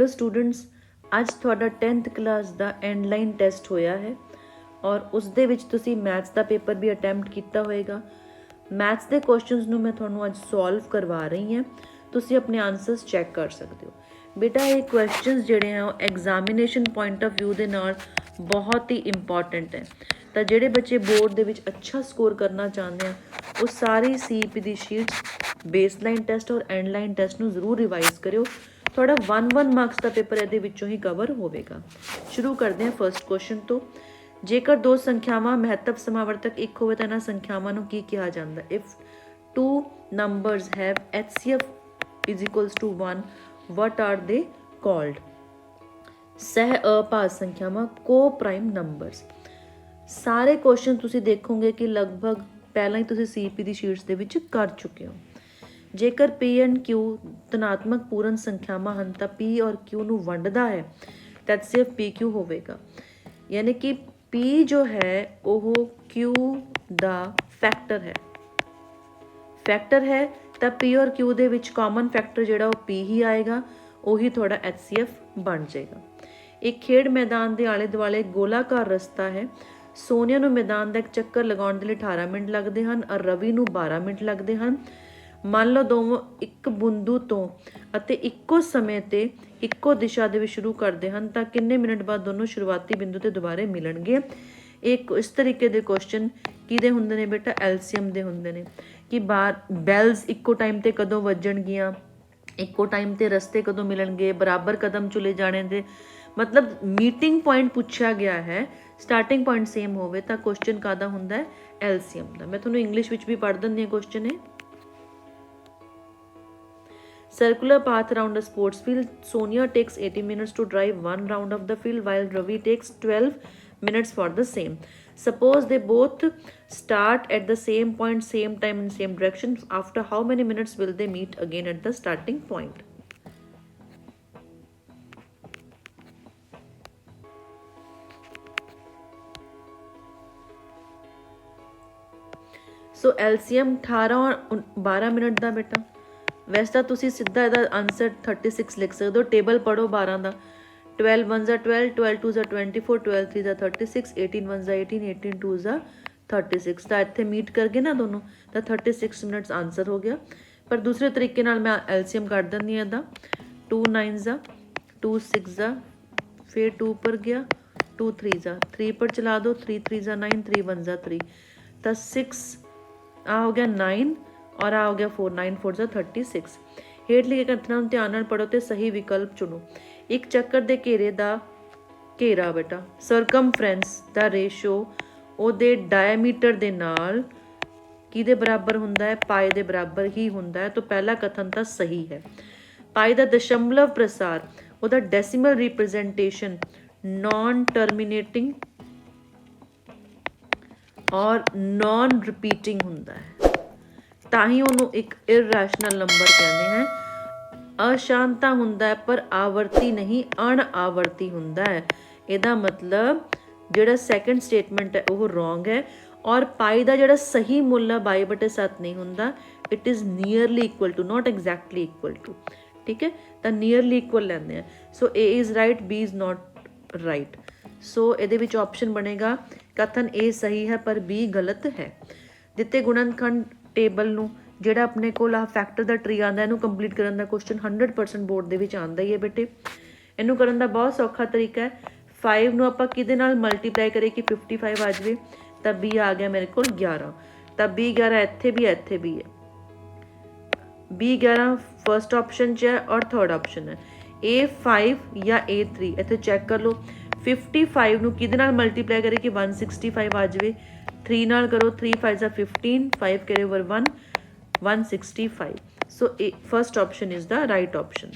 Hello students, ਅੱਜ ਤੁਹਾਡਾ 10th class ਦਾ ਐਂਡਲਾਈਨ test ਹੋਇਆ ਹੈ ਔਰ ਉਸ ਦੇ ਵਿੱਚ ਤੁਸੀਂ ਮੈਥਸ ਦਾ ਪੇਪਰ ਵੀ ਅਟੈਂਪਟ ਕੀਤਾ ਹੋਏਗਾ। ਮੈਥਸ ਦੇ ਕੁਐਸਚਨਸ ਨੂੰ ਮੈਂ ਤੁਹਾਨੂੰ ਅੱਜ ਸੋਲਵ ਕਰਵਾ ਰਹੀ ਹਾਂ, ਤੁਸੀਂ ਆਪਣੇ ਆਨਸਰਸ ਚੈੱਕ ਕਰ ਸਕਦੇ ਹੋ। ਬੇਟਾ ਇਹ ਕੁਐਸਚਨਸ ਜਿਹੜੇ ਆ ਉਹ ਐਗਜ਼ਾਮੀਨੇਸ਼ਨ ਪੁਆਇੰਟ ਆਫ ਵਿਊ ਦੇ ਨਾਲ ਬਹੁਤ ਹੀ ਇੰਪੋਰਟੈਂਟ ਹੈ। ਤਾਂ ਜਿਹੜੇ ਬੱਚੇ ਬੋਰਡ ਦੇ ਵਿੱਚ ਅੱਛਾ ਸਕੋਰ ਕਰਨਾ ਚਾਹੁੰਦੇ ਆ ਉਹ ਸਾਰੀ ਸੀਈਪੀ ਦੀ ਸ਼ੀਟਸ ਬੇਸਲਾਈਨ ਟੈਸਟ ਔਰ ਐਂਡਲਾਈਨ ਟੈਸਟ ਨੂੰ ਜ਼ਰੂਰ ਰਿਵਾਈਜ਼ ਕਰਿਓ। थोड़ा 1 मार्क्स का पेपर ये विचों ही कवर होगा। शुरू करते हैं फर्स्ट क्वेश्चन तो। जेकर दो संख्यावां महत्व समावर्तक एक होवे तां इन्हां संख्यावां नूं की कहा जांदा? If two numbers have HCF is equals to 1 what are they called? सह अभाज्य संख्यावां को प्राइम नंबर्स। सारे क्वेश्चन तुसीं देखोगे कि लगभग पहलां ही तुसीं सीपी दी शीट्स दे विच कर चुके हो। जेकर पी एंड क्यू धनात्मक पूर्ण संख्यावां हैं तो पी और क्यू नूं वंडदा है तो HCF पी क्यू होवेगा। यानी कि पी जो है वो क्यू दा फैक्टर है तो पी और क्यू दे विच कॉमन फैक्टर जिहड़ा वो पी ही आएगा, उही थोड़ा HCF बन जाएगा। एक खेड मैदान के आले दुआले गोलाकार रस्ता है। सोनिया नूं मैदान का एक चक्कर लगाउण दे लई 18 मिनट लगते हैं और रवि नूं 12 मिनट लगते हैं। ਮੰਨ ਲਓ ਦੋਵੇਂ ਇੱਕ ਬਿੰਦੂ ਤੋਂ ਅਤੇ ਇੱਕੋ ਸਮੇਂ ਤੇ ਇੱਕੋ ਦਿਸ਼ਾ ਦੇ ਵਿੱਚ ਸ਼ੁਰੂ ਕਰਦੇ ਹਨ ਤਾਂ ਕਿੰਨੇ ਮਿੰਟ ਬਾਅਦ ਦੋਨੋਂ ਸ਼ੁਰੂਆਤੀ ਬਿੰਦੂ ਤੇ ਦੁਬਾਰੇ ਮਿਲਣਗੇ। ਇੱਕ ਇਸ ਤਰੀਕੇ ਦੇ ਕੁਐਸਚਨ ਕਿਹਦੇ ਹੁੰਦੇ ਨੇ ਬੇਟਾ? ਐਲਸੀਐਮ ਦੇ ਹੁੰਦੇ ਨੇ ਕਿ ਬੈਲਸ ਇੱਕੋ ਟਾਈਮ ਤੇ ਕਦੋਂ ਵੱਜਣਗੀਆਂ, ਇੱਕੋ ਟਾਈਮ ਤੇ ਰਸਤੇ ਕਦੋਂ ਮਿਲਣਗੇ, ਬਰਾਬਰ ਕਦਮ ਚੁਲੇ ਜਾਣੇ ਦੇ ਮਤਲਬ ਮੀਟਿੰਗ ਪੁਆਇੰਟ ਪੁੱਛਿਆ ਗਿਆ ਹੈ, ਸਟਾਰਟਿੰਗ ਪੁਆਇੰਟ ਸੇਮ ਹੋਵੇ ਤਾਂ ਕੁਐਸਚਨ ਕਾਹਦਾ ਹੁੰਦਾ ਹੈ? ਐਲਸੀਐਮ ਦਾ। ਮੈਂ ਤੁਹਾਨੂੰ ਇੰਗਲਿਸ਼ ਵਿੱਚ ਵੀ ਪੜ੍ਹ ਦਿੰਦੀ ਹਾਂ ਕੁਐਸਚਨ ਇਹ। Circular path around a sports field. Sonia takes 80 minutes to drive one round of the field while Ravi takes 12 minutes for the same. Suppose they both start at the same point, same time in same direction. After how many minutes will they meet again at the starting point? So LCM 18 और 12 minute ਦਾ ਬੇਟਾ। वैसे तो तुसी सीधा इहदा answer 36 लिख सकते हो। टेबल पढ़ो 12 का। 12 1 12, 12 2 24, 12 3 36, 18 1 18, 18 2 36। तो इत्थे मीट कर गए ना दोनों तो 36 मिनट्स आंसर हो गया। पर दूसरे तरीके नाल मैं एलसीएम कट दिंदी हां। 2 9 2 6 फिर 2 पर गया, 2 3 पर चला दो, 3 3 9, 3 1 3 तो 6 आ हो गया 9 और आ हो गया 4 9 4 36। हेठ लिखे कथनां नूं ध्यान नाल पढ़ो तो सही विकल्प चुनो। एक चक्कर दे घेरे दा घेरा बेटा सरकमफ्रेंस दा रेशो ਉਹਦੇ डायमीटर ਦੇ ਨਾਲ ਕਿਹਦੇ ਬਰਾਬਰ ਹੁੰਦਾ ਹੈ? ਪਾਈ ਦੇ ਬਰਾਬਰ ਹੀ ਹੁੰਦਾ ਹੈ। ਤਾਂ ਪਹਿਲਾ ਕਥਨ ਤਾਂ ਸਹੀ ਹੈ। ਪਾਈ ਦਾ ਦਸ਼ਮਲਵ ਪ੍ਰਸਾਰ ਉਹਦਾ ਡੈਸੀਮਲ ਰਿਪਰੈਜ਼ੈਂਟੇਸ਼ਨ ਨॉन ਟਰਮੀਨੇਟਿੰਗ ਔਰ ਨॉन ਰਿਪੀਟਿੰਗ ਹੁੰਦਾ ਹੈ, ਤਾਂ ਹੀ ਉਹਨੂੰ ਇੱਕ ਇਰੈਸ਼ਨਲ ਨੰਬਰ ਕਹਿੰਦੇ ਹੈ। ਅਸ਼ਾਂਤਾ ਹੁੰਦਾ ਹੈ ਪਰ ਆਵਰਤੀ ਨਹੀਂ, ਅਣ ਆਵਰਤੀ ਹੁੰਦਾ ਹੈ। ਇਹਦਾ ਮਤਲਬ ਜਿਹੜਾ ਸੈਕੰਡ ਸਟੇਟਮੈਂਟ ਹੈ ਉਹ ਰੋਂਗ ਹੈ ਔਰ ਪਾਈ ਦਾ ਜਿਹੜਾ ਸਹੀ ਮੁੱਲ ਹੈ 22/7 ਨਹੀਂ ਹੁੰਦਾ। It is nearly equal to, not exactly equal to. ਠੀਕ ਹੈ, ਤਾਂ ਨੀਅਰਲੀ ਇਕੁਅਲ ਲੈਂਦੇ ਆ। So A is right, B is not right. So ਇਹਦੇ ਵਿੱਚ ਆਪਸ਼ਨ ਬਣੇਗਾ ਕਥਨ ਏ ਸਹੀ ਹੈ ਪਰ ਬੀ ਗਲਤ ਹੈ। ਦਿੱਤੇ ਗੁਣਨਖੰਡ ਟੇਬਲ ਨੂੰ ਜਿਹੜਾ ਆਪਣੇ ਕੋਲ ਆ ਫੈਕਟਰ ਦਾ ਟਰੀ ਆਉਂਦਾ ਇਹਨੂੰ ਕੰਪਲੀਟ ਕਰਨ ਦਾ ਕੁਐਸਚਨ 100% ਬੋਰਡ ਦੇ ਵਿੱਚ ਆਉਂਦਾ ਹੀ ਹੈ ਬੇਟੇ। ਇਹਨੂੰ ਕਰਨ ਦਾ ਬਹੁਤ ਸੌਖਾ ਤਰੀਕਾ ਹੈ। 5 ਨੂੰ ਆਪਾਂ ਕਿਹਦੇ ਨਾਲ ਮਲਟੀਪਲਾਈ ਕਰੀਏ ਕਿ 55 ਆ ਜਾਵੇ ਤਾਂ b ਆ ਗਿਆ ਮੇਰੇ ਕੋਲ 11। ਤਾਂ b 11 ਇੱਥੇ ਵੀ ਹੈ। b 11 ਫਰਸਟ ਆਪਸ਼ਨ 'ਚ ਹੈ ਔਰ ਥਰਡ ਆਪਸ਼ਨ ਹੈ। A5 ਜਾਂ A3 ਇੱਥੇ ਚੈੱਕ ਕਰ ਲਓ। 55 ਨੂੰ ਕਿਹਦੇ ਨਾਲ ਮਲਟੀਪਲਾਈ ਕਰੀਏ ਕਿ 165 ਆ ਜਾਵੇ। 3 ਨਾਲ ਕਰੋ, 3 5 15, 5 carry over 1 165। so A first option is the right option.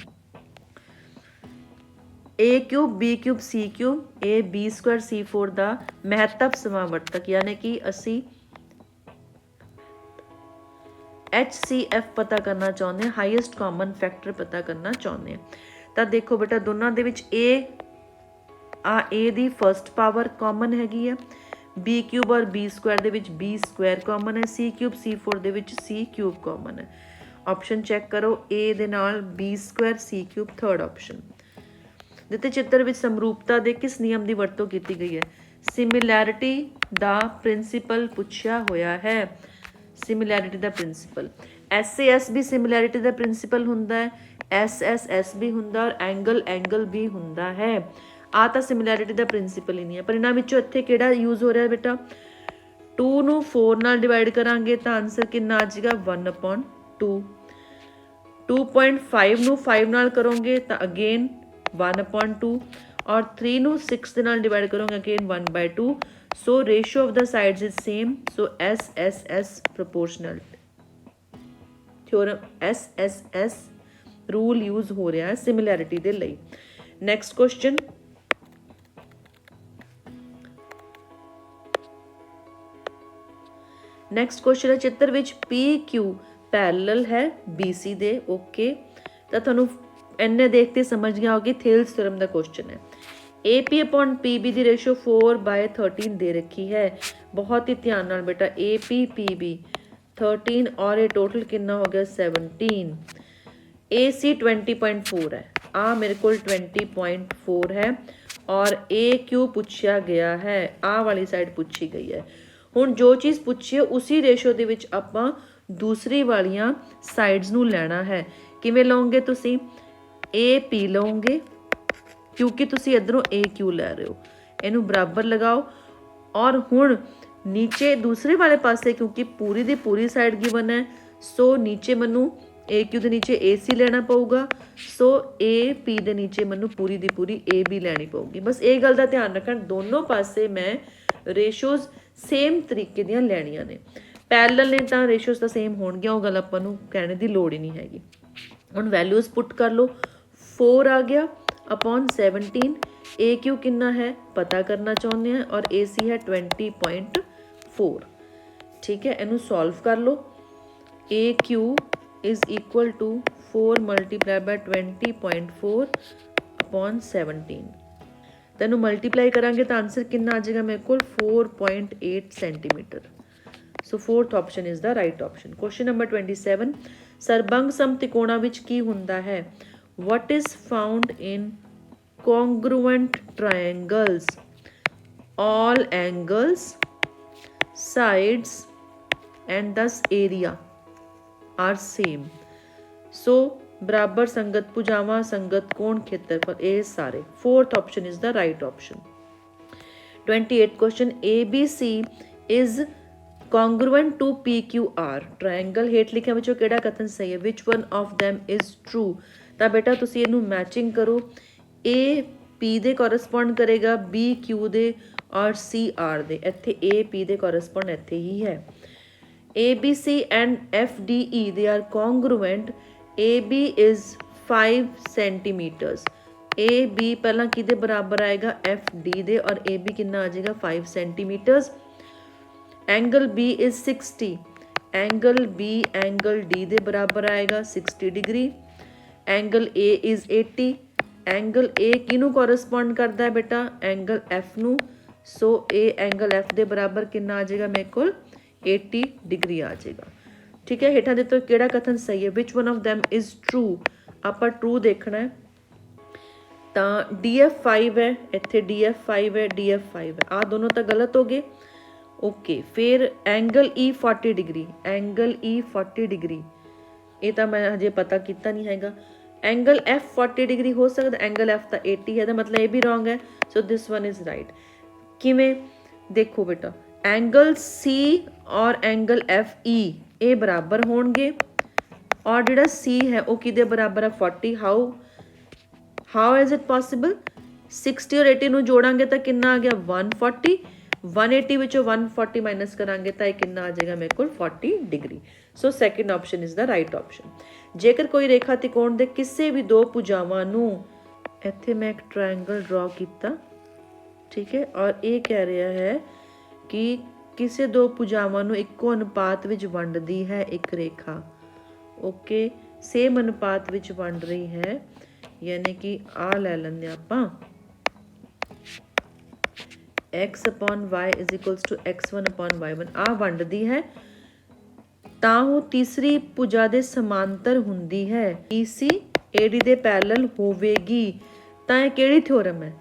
A cube B cube C cube A B square C4 ਦਾ ਮਹੱਤਵ ਸਮਾਵਰਤਕ ਯਾਨੀ ਕਿ ਅਸੀਂ HCF ਪਤਾ ਕਰਨਾ ਚਾਹੁੰਦੇ ਹਾਂ, ਹਾਈਐਸਟ ਕਾਮਨ ਫੈਕਟਰ ਪਤਾ ਕਰਨਾ ਚਾਹੁੰਦੇ ਹਾਂ। ਤਾਂ ਦੇਖੋ ਬੇਟਾ ਦੋਨਾਂ ਦੇ ਵਿੱਚ A the first power common ਹੈਗੀ ਆ, B क्यूब और B स्क्वायर ਦੇ ਵਿੱਚ B स्क्वायर ਕਾਮਨ ਹੈ, C क्यूब C4 ਦੇ ਵਿੱਚ C क्यूब ਕਾਮਨ ਹੈ। ਆਪਸ਼ਨ ਚੈੱਕ ਕਰੋ A ਦੇ ਨਾਲ B square C cube third option. ਦਿੱਤੇ ਚਿੱਤਰ ਵਿੱਚ ਸਮਰੂਪਤਾ ਦੇ ਕਿਸ ਨਿਯਮ ਦੀ ਵਰਤੋਂ ਕੀਤੀ ਗਈ ਹੈ? ਸਿਮਿਲੈਰਿਟੀ ਦਾ ਪ੍ਰਿੰਸੀਪਲ ਪੁੱਛਿਆ ਹੋਇਆ ਹੈ। ਸਿਮਿਲੈਰਿਟੀ ਦਾ ਪ੍ਰਿੰਸੀਪਲ, SAS ਵੀ ਸਿਮਿਲੈਰਿਟੀ ਦਾ ਪ੍ਰਿੰਸੀਪਲ ਹੁੰਦਾ ਹੈ, SSS ਵੀ ਹੁੰਦਾ ਔਰ ਐਂਗਲ ਵੀ ਹੁੰਦਾ ਹੈ। ਆ ਤਾਂ ਸਿਮਿਲੈਰਿਟੀ ਦਾ ਪ੍ਰਿੰਸੀਪਲ ਹੀ ਨਹੀਂ ਹੈ। ਪਰ ਇਹਨਾਂ ਵਿੱਚੋਂ ਇੱਥੇ ਕਿਹੜਾ ਯੂਜ਼ ਹੋ ਰਿਹਾ ਬੇਟਾ? 2 ਨੂੰ 4 ਨਾਲ ਡਿਵਾਈਡ ਕਰਾਂਗੇ ਤਾਂ ਆਨਸਰ ਕਿੰਨਾ ਆ ਜਾਏਗਾ? 1/2। 2.5 ਨੂੰ 5 ਨਾਲ ਕਰੋਗੇ ਤਾਂ ਅਗੇਨ 1/2 ਔਰ 3 ਨੂੰ 6 ਦੇ ਨਾਲ ਡਿਵਾਈਡ ਕਰੋਗੇ again 1/2। So ratio of the sides is same. So SSS proportional theorem, SSS rule use ਹੋ ਰਿਹਾ ਹੈ ਸਿਮਿਲੈਰਿਟੀ ਦੇ ਲਈ। ਨੈਕਸਟ ਕੁਐਸਚਨ, ਨੈਕਸਟ ਕੁਐਸਚਨ ਹੈ ਚਿੱਤਰ ਵਿੱਚ PQ ਪੈਰਲਲ ਹੈ BC ਦੇ। ਓਕੇ, ਤਾਂ ਤੁਹਾਨੂੰ ਇੰਨੇ ਦੇਖ ਕੇ ਸਮਝ ਗਿਆ ਹੋਗਾ ਕਿ ਥੇਲਸ ਥਿਓਰਮ ਦਾ ਕੁਐਸਚਨ ਹੈ। AP/PB ਦੀ ਰੇਸ਼ੋ 4/13 ਦੇ ਰੱਖੀ ਹੈ। ਬਹੁਤ ਹੀ ਧਿਆਨ ਨਾਲ ਬੇਟਾ, AP/PB 13 ਔਰ ਇਹ ਟੋਟਲ ਕਿੰਨਾ ਹੋ ਗਿਆ? 17। AC 20.4 ਹੈ, ਆ ਮੇਰੇ ਕੋਲ 20.4 ਹੈ ਔਰ AQ ਪੁੱਛਿਆ ਗਿਆ ਹੈ, ਆਹ ਵਾਲੀ ਸਾਈਡ ਪੁੱਛੀ ਗਈ ਹੈ। ਹੁਣ ਜੋ ਚੀਜ਼ ਪੁੱਛੀ ਹੈ ਉਸੀ ਰੇਸ਼ੋ ਦੇ ਵਿੱਚ ਆਪਾਂ ਦੂਸਰੀ ਵਾਲੀਆਂ ਸਾਈਡਸ ਨੂੰ ਲੈਣਾ ਹੈ। ਕਿਵੇਂ ਲਓਗੇ ਤੁਸੀਂ? AP ਲਓਗੇ ਕਿਉਂਕਿ ਤੁਸੀਂ ਇੱਧਰੋਂ AQ ਲੈ ਰਹੇ ਹੋ, ਇਹਨੂੰ ਬਰਾਬਰ ਲਗਾਓ ਔਰ ਹੁਣ ਨੀਚੇ ਦੂਸਰੇ ਵਾਲੇ ਪਾਸੇ ਕਿਉਂਕਿ ਪੂਰੀ ਦੀ ਪੂਰੀ ਸਾਈਡ ਗਿਵਨ ਹੈ, ਸੋ ਨੀਚੇ ਮੈਨੂੰ AQ ਦੇ ਨੀਚੇ AC ਲੈਣਾ ਪਊਗਾ। ਸੋ AP ਦੇ ਨੀਚੇ ਮੈਨੂੰ ਪੂਰੀ ਦੀ ਪੂਰੀ AB ਲੈਣੀ ਪਊਗੀ। ਬਸ ਇਹ ਗੱਲ ਦਾ ਧਿਆਨ ਰੱਖਣ, ਦੋਨੋਂ ਪਾਸੇ ਮੈਂ ਰੇਸ਼ੋਜ਼ ਸੇਮ ਤਰੀਕੇ ਦੀਆਂ ਲੈਣੀਆਂ ਨੇ। ਪੈਰਲਲ ਨੇ ਤਾਂ ਰੇਸ਼ੋਜ਼ ਤਾਂ ਸੇਮ ਹੋਣਗੀਆਂ, ਉਹ ਗੱਲ ਆਪਾਂ ਨੂੰ ਕਹਿਣ ਦੀ ਲੋੜ ਹੀ ਨਹੀਂ ਹੈਗੀ। ਹੁਣ ਵੈਲਿਊਜ਼ ਪੁੱਟ ਕਰ ਲਓ, 4 ਆ ਗਿਆ ਅਪੋਨ 17। AQ ਕਿੰਨਾ ਹੈ ਪਤਾ ਕਰਨਾ ਚਾਹੁੰਦੇ ਹਾਂ ਔਰ AC ਹੈ 20.4। ਠੀਕ ਹੈ, ਇਹਨੂੰ ਸੋਲਵ ਕਰ ਲਓ। AQ is equal to 4 multiplied by 20.4 upon 17। ਤੈਨੂੰ ਮਲਟੀਪਲਾਈ ਕਰਾਂਗੇ ਤਾਂ ਆਨਸਰ ਕਿੰਨਾ ਆ ਜਾਏਗਾ ਮੇਰੇ ਕੋਲ? 4.8 centimetre. So fourth option is the right option. Question number 27, ਸਰਬੰਗ ਸਮਤਿਕੋਣਾ ਵਿੱਚ ਕੀ ਹੁੰਦਾ ਹੈ? What is found in congruent triangles? All angles, sides and thus area are same। So बराबर संगत भुजावां, संगत कोण, खेत्रफल, ये सारे। Fourth option is the right option. 28 question, ABC is congruent to PQR। Triangle हेठ लिखिया विचों किहड़ा कथन सही है? Which one of them is true। ਤਾਂ ਬੇਟਾ ਤੁਸੀਂ ਇਹਨੂੰ ਮੈਚਿੰਗ ਕਰੋ। A P ਦੇ ਕੋਰਸਪੋਂਡ ਕਰੇਗਾ, B Q ਦੇ ਔਰ C R ਦੇ। ਇੱਥੇ A P ਦੇ ਕੋਰਸਪੋਂਡ ਇੱਥੇ ਹੀ ਹੈ। ABC and FDE they are congruent। AB is 5 centimeters। AB ਪਹਿਲਾਂ ਕਿਹਦੇ ਬਰਾਬਰ ਆਏਗਾ? FD ਦੇ ਔਰ AB ਕਿੰਨਾ ਆ ਜਾਏਗਾ? 5 centimeters। Angle B is 60। Angle B angle D ਦੇ ਬਰਾਬਰ ਆਏਗਾ 60 degree. Angle A is 80। Angle A ਕਿਹਨੂੰ ਕੋਰਸਪੋਂਡ ਕਰਦਾ ਹੈ ਬੇਟਾ? एंगल F ਨੂੰ। ਸੋ A एंगल F ਦੇ ਬਰਾਬਰ ਕਿੰਨਾ ਆ ਜਾਏਗਾ ਮੇਰੇ ਕੋਲ? 80 डिग्री ਆ ਜਾਏਗਾ। ठीक है, हेठा दे तो केड़ा कथन सही है? Which one of them is true. आप ट्रू देखना है तो DF5 है, इत्थे DF5 है, DF5 है, आ दोनों तो गलत हो गए। ओके, फिर angle E 40 degree. Angle E 40 degree ये तो मैं हजे पता किया नहीं हैगा। एंगल F 40 डिग्री हो सकता, एंगल F तो 80 है, तो मतलब ये भी रॉन्ग है। So this one is right. किवें देखो बेटा, एंगल C और एंगल FE ਇਹ ਬਰਾਬਰ ਹੋਣਗੇ ਔਰ ਜਿਹੜਾ C ਹੈ ਉਹ ਕਿਹਦੇ ਬਰਾਬਰ ਹੈ? 40। How is it possible? 60 ਔਰ 80 ਨੂੰ ਜੋੜਾਂਗੇ ਤਾਂ ਕਿੰਨਾ ਆ ਗਿਆ? 140। 180 ਵਿੱਚੋਂ 140 ਮਾਈਨਸ ਕਰਾਂਗੇ ਤਾਂ ਇਹ ਕਿੰਨਾ ਆ ਜਾਏਗਾ ਮੇਰੇ ਕੋਲ? 40 degree. So second option is the right option. ਜੇਕਰ ਕੋਈ ਰੇਖਾ ਤਿਕੋਣ ਦੇ ਕਿਸੇ ਵੀ ਦੋ ਭੁਜਾਵਾਂ ਨੂੰ, ਇੱਥੇ ਮੈਂ ਇੱਕ ਟ੍ਰਾਇੰਗਲ ਡਰਾ ਕੀਤਾ, ਠੀਕ ਹੈ, ਔਰ ਇਹ ਕਹਿ ਰਿਹਾ ਹੈ ਕਿ ਕਿਸੇ ਦੋ ਭੁਜਾਵਾਂ ਨੂੰ ਇੱਕੋ ਅਨੁਪਾਤ ਵਿੱਚ ਵੰਡਦੀ ਹੈ ਇੱਕ ਰੇਖਾ। ਓਕੇ, ਸੇਮ ਅਨੁਪਾਤ ਵਿੱਚ ਵੰਡ ਰਹੀ ਹੈ, ਯਾਨੀ ਕਿ ਆ ਲੈ ਲੈਂਦੇ ਆਪਾਂ x/y is equals to x1/y1। ਆ ਵੰਡਦੀ ਹੈ ਤਾਂ ਉਹ ਤੀਸਰੀ ਭੁਜਾ ਦੇ ਸਮਾਂਤਰ ਹੁੰਦੀ ਹੈ। BC AD ਦੇ ਪੈਰਲਲ ਹੋਵੇਗੀ ਤਾਂ ਇਹ ਕਿਹੜੀ ਥਿਓਰਮ ਹੈ?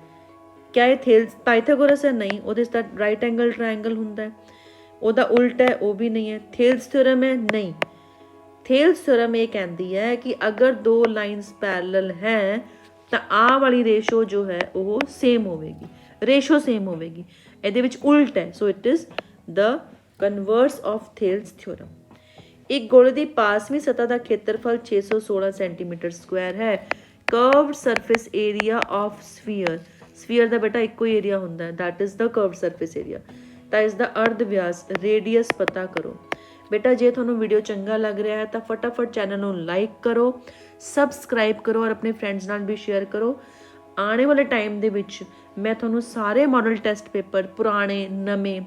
क्या ये थेल्स पाइथागोरस है? नहीं, ਉਹਦੇ ਤਾਂ ਰਾਈਟ ਐਂਗਲ ਟ੍ਰਾਇੰਗਲ ਹੁੰਦਾ ਹੈ। ਉਹਦਾ ਉਲਟ ਹੈ, ਉਹ ਵੀ ਨਹੀਂ ਹੈ। ਥੇਲਸ ਥਿਓਰਮ ਹੈ? ਨਹੀਂ। ਥੇਲਸ ਥਿਓਰਮ ਇਹ ਕਹਿੰਦੀ ਹੈ ਕਿ ਅਗਰ ਦੋ ਲਾਈਨਸ ਪੈਰਲਲ ਹੈ ਤਾਂ ਆਹ ਵਾਲੀ ਰੇਸ਼ੋ ਜੋ ਹੈ ਉਹ ਸੇਮ ਹੋਵੇਗੀ, ਰੇਸ਼ੋ ਸੇਮ ਹੋਵੇਗੀ। ਇਹਦੇ ਵਿੱਚ ਉਲਟ ਹੈ, so it is the converse of Thales theorem. ਇੱਕ ਗੋਲੇ ਦੀ ਪਾਸਵੀਂ ਸਤ੍ਹਾ ਦਾ ਖੇਤਰਫਲ 616 ਸੈਂਟੀਮੀਟਰ ਸਕੁਆਇਰ ਹੈ। Curved surface area of sphere, sphere ਦਾ ਬੇਟਾ ਇੱਕੋ ਹੀ ਏਰੀਆ ਹੁੰਦਾ ਹੈ, that is the curved surface area. ਤਾਂ ਇਸ ਦਾ ਅਰਧ ਵਿਆਸ ਰੇਡੀਅਸ ਪਤਾ ਕਰੋ। ਬੇਟਾ ਜੇ ਤੁਹਾਨੂੰ ਵੀਡੀਓ ਚੰਗਾ ਲੱਗ ਰਿਹਾ ਹੈ ਤਾਂ ਫਟਾਫਟ ਚੈਨਲ ਨੂੰ ਲਾਈਕ ਕਰੋ, ਸਬਸਕ੍ਰਾਈਬ ਕਰੋ ਔਰ ਆਪਣੇ ਫਰੈਂਡਸ ਨਾਲ ਵੀ ਸ਼ੇਅਰ ਕਰੋ। ਆਉਣੇ ਵਾਲੇ ਟਾਈਮ ਦੇ ਵਿੱਚ ਮੈਂ ਤੁਹਾਨੂੰ ਸਾਰੇ ਮਾਡਲ ਟੈਸਟ ਪੇਪਰ ਪੁਰਾਣੇ ਨਵੇਂ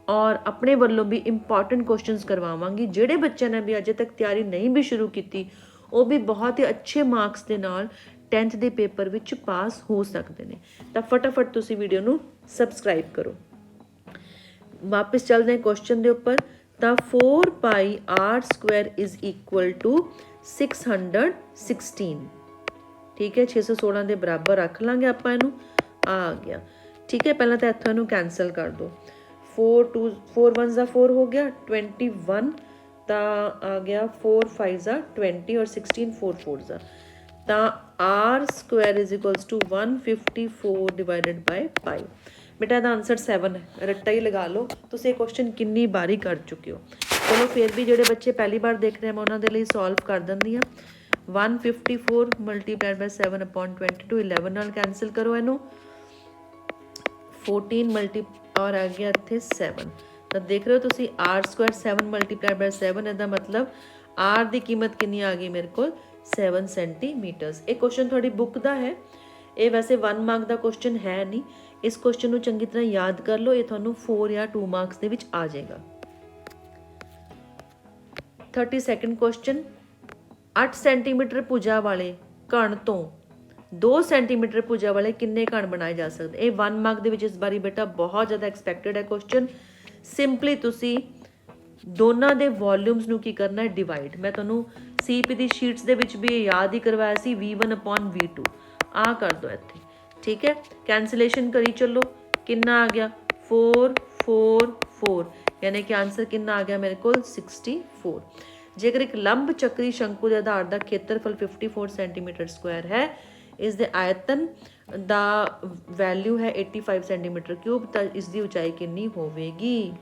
ਔਰ ਆਪਣੇ ਵੱਲੋਂ ਵੀ ਇੰਪੋਰਟੈਂਟ ਕੁਐਸਚਨਸ ਕਰਵਾਵਾਂਗੀ। ਜਿਹੜੇ ਬੱਚਿਆਂ ਨੇ ਵੀ ਅਜੇ ਤੱਕ ਤਿਆਰੀ ਨਹੀਂ ਵੀ ਸ਼ੁਰੂ ਕੀਤੀ ਉਹ ਵੀ ਬਹੁਤ ਹੀ ਅੱਛੇ ਮਾਰਕਸ ਦੇ ਨਾਲ 10th ਦੇ ਪੇਪਰ ਵਿੱਚ ਪਾਸ ਹੋ ਸਕਦੇ ਨੇ। ਤਾਂ ਫਟਾਫਟ ਤੁਸੀਂ ਵੀਡੀਓ ਨੂੰ ਸਬਸਕ੍ਰਾਈਬ ਕਰੋ। ਵਾਪਸ ਚੱਲਦੇ ਹਾਂ ਕੁਐਸਚਨ ਦੇ ਉੱਪਰ। ਤਾਂ 4 pi r square is equal to 616। ਠੀਕ ਹੈ, 616 ਦੇ ਬਰਾਬਰ ਰੱਖ ਲਾਂਗੇ ਆਪਾਂ ਇਹਨੂੰ। ਆ ਗਿਆ, ਠੀਕ ਹੈ। ਪਹਿਲਾਂ ਤਾਂ ਇੱਥੋਂ ਇਹਨੂੰ ਕੈਂਸਲ ਕਰ ਦਿਓ। 4 1 ਦਾ 4 ਹੋ ਗਿਆ 21, ਤਾਂ ਆ ਗਿਆ 4 5 ਦਾ 20 ਔਰ 16 4 4 ਦਾ। ਤਾਂ R square is equals to 154 divided by 5। ਬੇਟਾ ਇਹਦਾ ਆਨਸਰ 7 ਹੈ। ਰੱਟਾ ਹੀ ਲਗਾ ਲਓ, ਤੁਸੀਂ ਇਹ ਕੁਐਸਚਨ ਕਿੰਨੀ ਵਾਰੀ ਕਰ ਚੁੱਕੇ ਹੋ। ਚਲੋ ਫਿਰ ਵੀ ਜਿਹੜੇ ਬੱਚੇ ਪਹਿਲੀ ਵਾਰ ਦੇਖ ਰਹੇ ਮੈਂ ਉਹਨਾਂ ਦੇ ਲਈ ਸੋਲਵ ਕਰ ਦਿੰਦੀ ਹਾਂ। 154 ਮਲਟੀਪਲਾਈਡ ਬਾਈ 7/22, 11 ਨਾਲ ਕੈਂਸਲ ਕਰੋ ਇਹਨੂੰ। 14 ਮਲਟੀ ਔਰ ਆ ਗਿਆ ਇੱਥੇ 7। ਤਾਂ ਦੇਖ ਰਹੇ ਹੋ ਤੁਸੀਂ ਆਰ ਸਕੁਆਇਰ 7 ਮਲਟੀਪਲਾਈਡ ਬਾਈ 7, ਇਹਦਾ ਮਤਲਬ ਆਰ ਦੀ ਕੀਮਤ ਕਿੰਨੀ ਆ ਗਈ ਮੇਰੇ ਕੋਲ 7 ਸੈਂਟੀਮੀਟਰਸ। ਇਹ ਕੁਐਸਚਨ ਤੁਹਾਡੀ ਬੁੱਕ ਦਾ ਹੈ, ਇਹ ਵੈਸੇ 1 ਮਾਰਕ ਦਾ ਕੁਐਸਚਨ ਹੈ ਨਹੀਂ। ਇਸ ਕੁਐਸਚਨ ਨੂੰ ਚੰਗੀ ਤਰ੍ਹਾਂ ਯਾਦ ਕਰ ਲਓ, ਇਹ ਤੁਹਾਨੂੰ 4 ਜਾਂ 2 ਮਾਰਕਸ ਦੇ ਵਿੱਚ ਆ ਜਾਏਗਾ। 32nd ਕੁਐਸਚਨ, 8 ਸੈਂਟੀਮੀਟਰ ਭੁਜਾ ਵਾਲੇ ਘਣ ਤੋਂ 2 ਸੈਂਟੀਮੀਟਰ ਭੁਜਾ ਵਾਲੇ ਕਿੰਨੇ ਘਣ ਬਣਾਏ ਜਾ ਸਕਦੇ? ਇਹ 1 ਮਾਰਕ ਦੇ ਵਿੱਚ ਇਸ ਵਾਰੀ ਬੇਟਾ ਬਹੁਤ ਜ਼ਿਆਦਾ ਐਕਸਪੈਕਟਡ ਹੈ ਕੁਐਸਚਨ। ਸਿੰਪਲੀ ਤੁਸੀਂ ਦੋਨਾਂ ਦੇ ਵੋਲਿਊਮਸ ਨੂੰ ਕੀ ਕਰਨਾ ਹੈ, ਡਿਵਾਈਡ। ਮੈਂ ਤੁਹਾਨੂੰ CP ਦੀ ਸ਼ੀਟਸ ਦੇ ਵਿੱਚ ਵੀ ਯਾਦ ਹੀ ਕਰਵਾਇਆ ਸੀ, V1/V2 ਆ ਕਰ ਦਿਓ ਇੱਥੇ। ਠੀਕ ਹੈ, ਕੈਂਸਲੇਸ਼ਨ ਕਰੀ ਚੱਲੋ। ਕਿੰਨਾ ਆ ਗਿਆ 4 4 4, ਯਾਨੀ ਕਿ ਆਨਸਰ ਕਿੰਨਾ ਆ ਗਿਆ ਮੇਰੇ ਕੋਲ 64। ਜੇਕਰ ਇੱਕ ਲੰਬ ਚੱਕਰੀ ਸ਼ੰਕੂ ਦੇ ਆਧਾਰ ਦਾ ਖੇਤਰਫਲ 54 ਸੈਂਟੀਮੀਟਰ ਸਕੁਆਇਰ ਹੈ, ਇਸ ਦੇ ਆਇਤਨ ਦਾ ਵੈਲਿਊ ਹੈ 85 ਸੈਂਟੀਮੀਟਰ ਕਿਊਬ, ਤਾਂ ਇਸ ਦੀ ਉਚਾਈ ਕਿੰਨੀ ਹੋਵੇਗੀ?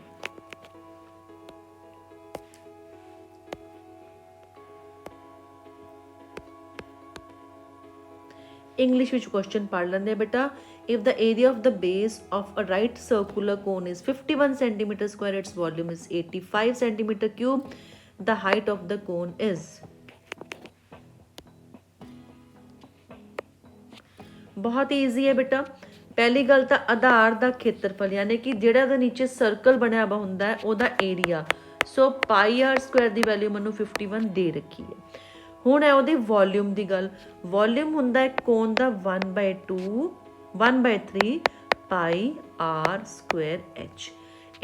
ਇੰਗਲਿਸ਼ ਵਿੱਚ ਕੁਐਸਚਨ ਪੜ੍ਹ ਲੈਂਦੇ ਬੇਟਾ। If the area of the base of a right circular cone is 51 centimetre square, its volume is 85 centimetre cube, the height of the cone is. ਬਹੁਤ ਹੀ ਈਜ਼ੀ ਹੈ ਬੇਟਾ। ਪਹਿਲੀ ਗੱਲ ਤਾਂ ਆਧਾਰ ਦਾ ਖੇਤਰਫਲ, ਯਾਨੀ ਕਿ ਜਿਹੜਾ ਉਹਦੇ ਨੀਚੇ ਸਰਕਲ ਬਣਿਆ ਵਾ ਹੁੰਦਾ ਹੈ ਉਹਦਾ ਏਰੀਆ। ਸੋ ਪਾਈ ਆਰ ਸਕੁਆਇਰ ਦੀ ਵੈਲਿਊ ਮੈਨੂੰ 51 ਦੇ ਰੱਖੀ ਹੈ। ਹੁਣ ਹੈ ਉਹਦੀ ਵੋਲਿਊਮ ਦੀ ਗੱਲ। ਵੋਲਿਊਮ ਹੁੰਦਾ ਹੈ ਕੋਨ ਦਾ 1/2 1/3 ਪਾਈ ਆਰ ਸਕੁਆਇਰ H।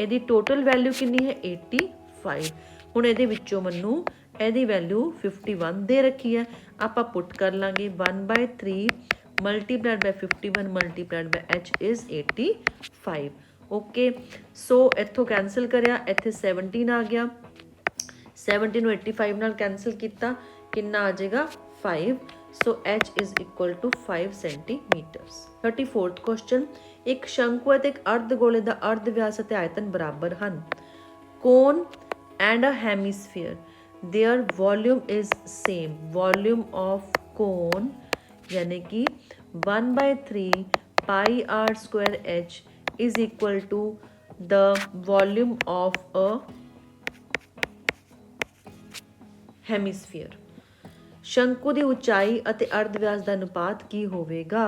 ਇਹਦੀ ਟੋਟਲ ਵੈਲਿਊ ਕਿੰਨੀ ਹੈ 85। ਹੁਣ ਇਹਦੇ ਵਿੱਚੋਂ ਮੈਨੂੰ ਇਹਦੀ ਵੈਲਿਊ 51 ਦੇ ਰੱਖੀ ਹੈ। ਆਪਾਂ ਪੁੱਟ ਕਰ ਲਾਂਗੇ 1/3 ਮਲਟੀਪਲਾਈਡ ਬਾਈ 51 ਮਲਟੀਪਲਾਈਡ ਬਾਈ H ਇਜ਼ 85। ਓਕੇ, ਸੋ ਇੱਥੋਂ ਕੈਂਸਲ ਕਰਿਆ, ਇੱਥੇ 17 ਆ ਗਿਆ। 17 ਨੂੰ 85 ਨਾਲ ਕੈਂਸਲ ਕੀਤਾ, ਕਿੰਨਾ ਆ ਜਾਏਗਾ 5। So H is equal to 5 centimetres. 34th question, ਇੱਕ ਸ਼ੰਕੂ ਅਤੇ ਇੱਕ ਅਰਧ ਗੋਲੇ ਦਾ ਅਰਧ ਵਿਆਸ ਅਤੇ ਆਇਤਨ ਬਰਾਬਰ ਹਨ। Cone and a hemisphere, their volume is same। volume of cone यानी कि 1/3 pi r square H is equal to the volume of a hemisphere। ਸ਼ੰਕੂ ਦੀ ਉਚਾਈ ਅਤੇ ਅਰਧ ਵਿਆਸ ਦਾ ਅਨੁਪਾਤ ਕੀ ਹੋਵੇਗਾ?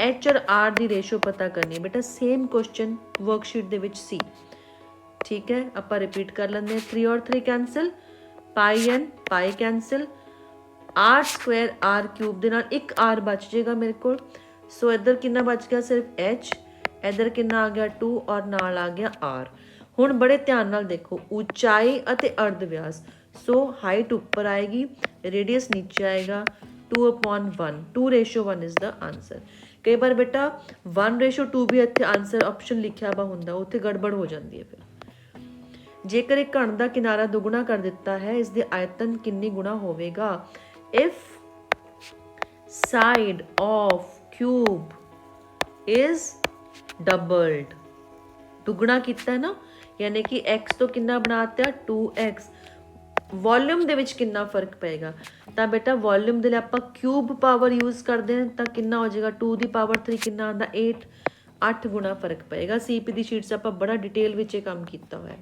H ਔਰ R ਦੀ ਰੇਸ਼ੋ ਪਤਾ ਕਰਨੀ ਹੈ ਬੇਟਾ। ਸੇਮ ਕੁਐਸਚਨ ਵਰਕਸ਼ੀਟ ਦੇ ਵਿੱਚ ਸੀ। ਠੀਕ ਹੈ, ਆਪਾਂ ਰਿਪੀਟ ਕਰ ਲੈਂਦੇ ਹਾਂ। 3 ਔਰ 3 cancel, pi n pi cancel, r square r cube ਦੇ ਨਾਲ ਇੱਕ ਆਰ ਬਚ ਜਾਏਗਾ ਮੇਰੇ ਕੋਲ। ਸੋ ਇੱਧਰ ਕਿੰਨਾ ਬਚ ਗਿਆ ਸਿਰਫ H, ਇੱਧਰ ਕਿੰਨਾ ਆ ਗਿਆ 2 ਔਰ ਨਾਲ ਆ ਗਿਆ R। ਹੁਣ ਬੜੇ ਧਿਆਨ ਨਾਲ ਦੇਖੋ, ਉਚਾਈ ਅਤੇ ਅਰਧ ਵਿਆਸ। ਸੋ ਹਾਈਟ ਉੱਪਰ ਆਏਗੀ, ਰੇਡੀਅਸ ਨੀਚੇ ਆਏਗਾ। 2/1 2/1 ਇਜ਼ ਦਾ ਆਂਸਰ। ਕਈ ਵਾਰ ਬੇਟਾ 1:2 ਵੀ ਇੱਥੇ ਆਨਸਰ ਆਪਸ਼ਨ ਲਿਖਿਆ ਵਾ ਹੁੰਦਾ, ਉੱਥੇ ਗੜਬੜ ਹੋ ਜਾਂਦੀ ਹੈ। ਫਿਰ ਜੇਕਰ ਇੱਕ ਘਣ ਦਾ ਕਿਨਾਰਾ ਦੁੱਗਣਾ ਕਰ ਦਿੱਤਾ ਹੈ, ਇਸ ਦੇ ਆਇਤਨ ਕਿੰਨੀ ਗੁਣਾ ਹੋਵੇਗਾ? If side of cube is doubled, ਦੁੱਗਣਾ ਕੀਤਾ ਨਾ, ਯਾਨੀ ਕਿ x ਤੋਂ ਕਿੰਨਾ ਬਣਾਤਾ 2x। ਵੋਲਿਊਮ ਦੇ ਵਿੱਚ ਕਿੰਨਾ ਫਰਕ ਪਏਗਾ? ਤਾਂ ਬੇਟਾ ਵੋਲਿਊਮ ਦੇ ਲਈ ਆਪਾਂ ਕਿਊਬ ਪਾਵਰ ਯੂਜ਼ ਕਰਦੇ ਹਾਂ, ਤਾਂ ਕਿੰਨਾ ਹੋ ਜਾਏਗਾ 2 ਦੀ ਪਾਵਰ 3 ਕਿੰਨਾ ਆਉਂਦਾ 8, 8 ਗੁਣਾ ਫਰਕ ਪਏਗਾ। ਸੀਪੀ ਦੀ ਸ਼ੀਟਸ ਆਪਾਂ ਬੜਾ ਡਿਟੇਲ ਵਿੱਚ ਇਹ ਕੰਮ ਕੀਤਾ ਹੋਇਆ।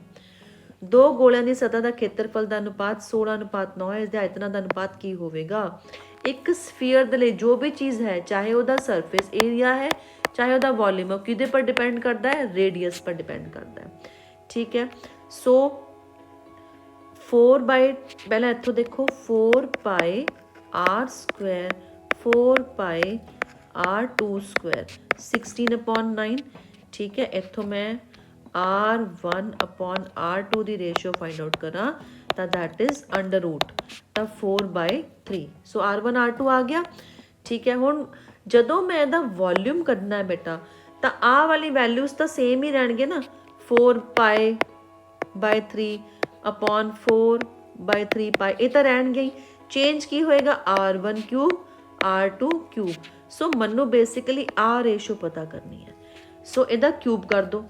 ਦੋ ਗੋਲਿਆਂ ਦੀ ਸਤ੍ਹਾ ਦਾ ਖੇਤਰਫਲ ਦਾ ਅਨੁਪਾਤ 16:9 ਹੈ, ਇਸ ਦੇ ਆਇਤਨਾਂ ਦਾ ਅਨੁਪਾਤ ਕੀ ਹੋਵੇਗਾ? ਇੱਕ ਸਫੀਅਰ ਦੇ ਲਈ ਜੋ ਵੀ ਚੀਜ਼ ਹੈ, ਚਾਹੇ ਉਹਦਾ ਸਰਫੇਸ ਏਰੀਆ ਹੈ ਚਾਹੇ ਉਹਦਾ ਵੋਲਿਊਮ, ਉਹ ਕਿਹਦੇ ਪਰ ਡਿਪੈਂਡ ਕਰਦਾ ਹੈ? ਰੇਡੀਅਸ ਪਰ ਡਿਪੈਂਡ ਕਰਦਾ ਹੈ। ਠੀਕ ਹੈ, ਸੋ 4 ਬਾਈ, ਪਹਿਲਾਂ ਇੱਥੋਂ ਦੇਖੋ 4 ਪਾਈ r ਸਕੁਆਇਰ 4 ਪਾਈ r2 ਸਕੁਆਇਰ 16/9। ਠੀਕ ਹੈ, ਇੱਥੋਂ ਮੈਂ r1 upon r2 ਦੀ ਰੇਸ਼ੀਓ ਫਾਈਂਡ ਆਊਟ ਕਰਾਂ ਤਾਂ ਦੈਟ ਇਜ਼ ਅੰਡਰ ਰੂਟ, ਤਾਂ 4/3। ਸੋ r1 r2 ਆ ਗਿਆ। ਠੀਕ ਹੈ, ਹੁਣ ਜਦੋਂ ਮੈਂ ਇਹਦਾ ਵੋਲਿਊਮ ਕੱਢਣਾ ਹੈ ਬੇਟਾ, ਤਾਂ ਆਹ ਵਾਲੀ ਵੈਲਿਊਜ਼ ਤਾਂ ਸੇਮ ਹੀ ਰਹਿਣਗੇ ਨਾ, 4π/3 upon 4/3 ਪਾਈ, ਇਹ ਤਾਂ ਰਹਿਣਗੇ ਹੀ। ਚੇਂਜ ਕੀ ਹੋਏਗਾ? r1 cube r2 cube. ਸੋ ਮੈਨੂੰ ਬੇਸਿਕਲੀ ਆਹ ਰੇਸ਼ੋ ਪਤਾ ਕਰਨੀ ਹੈ। ਸੋ ਇਹਦਾ ਕਿਊਬ ਕਰ ਦੋ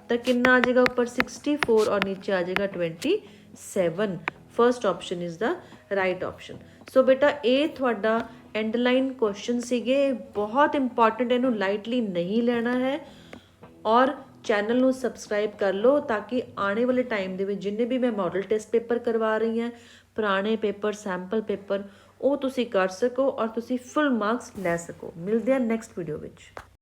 ਤਾਂ ਕਿੰਨਾ ਆ ਜਾਏਗਾ? ਉੱਪਰ 64 ਔਰ ਨੀਚੇ ਆ ਜਾਏਗਾ 27। First option is the right option. So ਬੇਟਾ ਇਹ ਤੁਹਾਡਾ ਐਂਡ ਲਾਈਨ ਕੁਐਸਚਨ ਸੀਗੇ, ਬਹੁਤ ਇੰਪੋਰਟੈਂਟ, ਇਹਨੂੰ ਲਾਈਟਲੀ ਨਹੀਂ ਲੈਣਾ ਹੈ। ਔਰ ਚੈਨਲ ਨੂੰ ਸਬਸਕ੍ਰਾਈਬ ਕਰ ਲਓ ਤਾਂ ਕਿ ਆਉਣੇ ਵਾਲੇ ਟਾਈਮ ਦੇ ਵਿੱਚ ਜਿੰਨੇ ਵੀ ਮੈਂ ਮਾਡਲ ਟੈਸਟ ਪੇਪਰ ਕਰਵਾ ਰਹੀ ਹਾਂ, ਪੁਰਾਣੇ ਪੇਪਰ, ਸੈਂਪਲ ਪੇਪਰ, ਉਹ ਤੁਸੀਂ ਕਰ ਸਕੋ ਔਰ ਤੁਸੀਂ ਫੁੱਲ ਮਾਰਕਸ ਲੈ ਸਕੋ। ਮਿਲਦੇ ਹਾਂ ਨੈਕਸਟ ਵੀਡੀਓ ਵਿੱਚ।